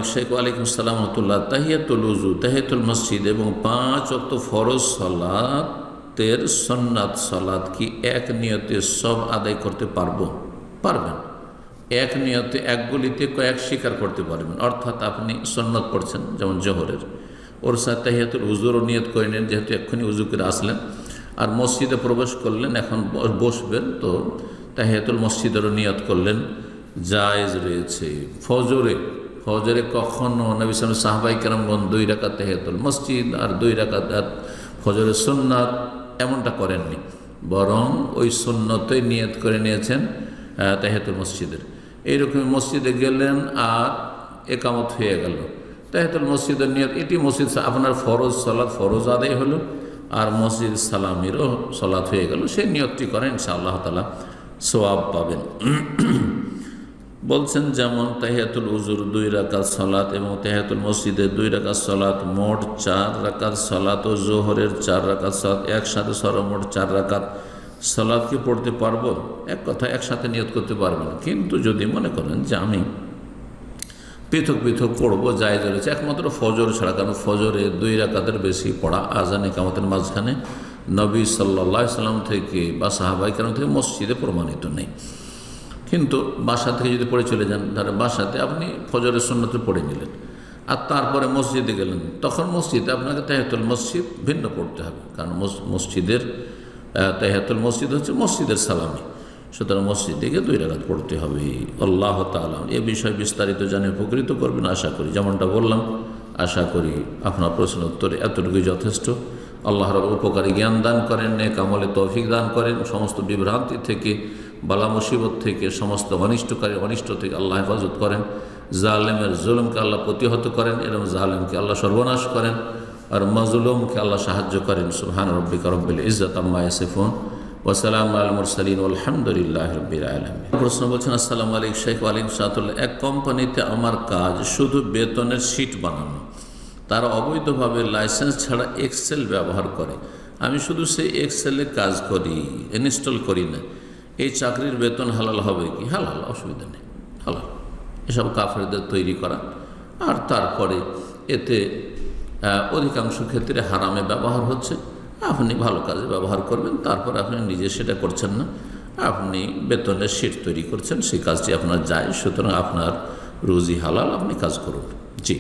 আলাইকুম শেখ। ওয়ালাইকুম আসসালাম রহমতুল্লাহ। তাহিয়াতুল উযু, তাহিয়াতুল মসজিদ এবং 5 ওয়াক্ত ফরজ সালাতের সুন্নাত সালাত কি এক নিয়তে সব আদায় করতে পারবেন? এক নিয়তে এক গুলিতে কয়েক স্বীকার করতে পারবেন। অর্থাৎ আপনি সুন্নত পড়ছেন যেমন জোহরের, ওর সাথে তাহিয়াতুল উযুরও নিয়ত করে নেন, যেহেতু এক্ষুনি উযু করে আসলেন আর মসজিদে প্রবেশ করলেন, এখন বসবেন, তো তাহিয়াতুল মসজিদেরও নিয়ত করলেন, জায়েজ রয়েছে। ফজরে কখনো নবী সাল্লাল্লাহু সাহাবায়ে কেরামগণ 2 রাকাত তাহিয়াতুল মসজিদ আর 2 রাকাত ফজরের সুন্নাত এমনটা করেননি, বরং ওই সুন্নতই নিয়ত করে নিয়েছেন তাহিয়াতুল মসজিদের। এইরকম মসজিদে গেলেন আর একামত হয়ে গেল, তাহিয়াতুল মসজিদের নিয়ত, এটি মসজিদ আপনার ফরজ সালাত ফরজ আদায় হলো আর মসজিদ সালামিরও সালাত হয়ে গেল, সেই নিয়তটি করেন, ইনশাআল্লাহ তাআলা সওয়াব পাবেন। বলছেন যেমন তাহিয়াতুল উযুর 2 রাকাত সালাত এবং তাহিয়াতুল মসজিদের 2 রাকাত সালাত, মোট 4 রাকাত সালাত ও জোহরের 4 রাকাত সালাত একসাথে সর্বমোট 4 রাকাত সালাত কি পড়তে পারবো? এক কথা, একসাথে নিয়ত করতে পারবেন, কিন্তু যদি মনে করেন যে আমি পৃথক পৃথক পড়বো, জায়েজ রয়েছে একমাত্র ফজর ছাড়া, কারণ ফজরে 2 রাকাতের বেশি পড়া আযান ইকামতের মাঝখানে নবী সাল্লাল্লাহু আলাইহি সাল্লাম থেকে বা সাহাবায়ে কেরাম থেকে মসজিদে প্রমাণিত নেই। কিন্তু বাসা থেকে যদি পড়ে চলে যান, তাহলে বাসাতে আপনি ফজরের সুন্নত পড়ে নিলেন আর তারপরে মসজিদে গেলেন, তখন মসজিদে আপনাকে তাহিয়াতুল মসজিদ ভিন্ন পড়তে হবে, কারণ মসজিদের তাহিয়াতুল মসজিদ হচ্ছে মসজিদের সালামি, সুতরাং মসজিদে গিয়ে 2 রাকাত পড়তে হবে। আল্লাহ তাআলা এ বিষয়ে বিস্তারিত জানে উপকৃত করবেন আশা করি। যেমনটা বললাম, আশা করি আপনার প্রশ্ন উত্তরে এতটুকুই যথেষ্ট। আল্লাহ রাব্বুল উপকারী জ্ঞান দান করেন, নেক আমলে তৌফিক দান করেন, সমস্ত বিভ্রান্তি থেকে, বালা মুসিবত থেকে, সমস্ত অনিষ্টকারী অনিষ্ট থেকে আল্লাহ হেফাজত করেন, জালেমের জুলুমকে আল্লাহ প্রতিহত করেন এবং জালেমকে আল্লাহ সর্বনাশ করেন আর মাজলুমকে আল্লাহ সাহায্য করেন। সুবহান রাব্বিকা রব্বিল ইজ্জাতি আম্মা ইয়াসিফুন ওয়া সালামুন আলাল মুরসালিন ওয়ালহামদুলিল্লাহি রাব্বিল আলামিন। প্রশ্ন বলছেন, আসসালামু আলাইকুম শেখ। ওয়ালাইকুম আসসালাম। এক কোম্পানিতে আমার কাজ শুধু বেতনের শীট বানানো, তারা অবৈধভাবে লাইসেন্স ছাড়া এক্সেল ব্যবহার করে, আমি শুধু সেই এক্সেলে কাজ করি, ইনস্টল করি না, এই চাকরির বেতন হালাল হবে কি? হালাল, অসুবিধা নেই, হালাল। এসব কাফেরদের তৈরি করা, আর তারপরে এতে অধিকাংশ ক্ষেত্রে হারামে ব্যবহার হচ্ছে। আপনি ভালো কাজে ব্যবহার করবেন, তারপর আপনি নিজে সেটা করছেন না, আপনি বেতনের শীট তৈরি করছেন, সেই কাজটি আপনার যায়, সুতরাং আপনার রুজি হালাল, আপনি কাজ করুন। জি।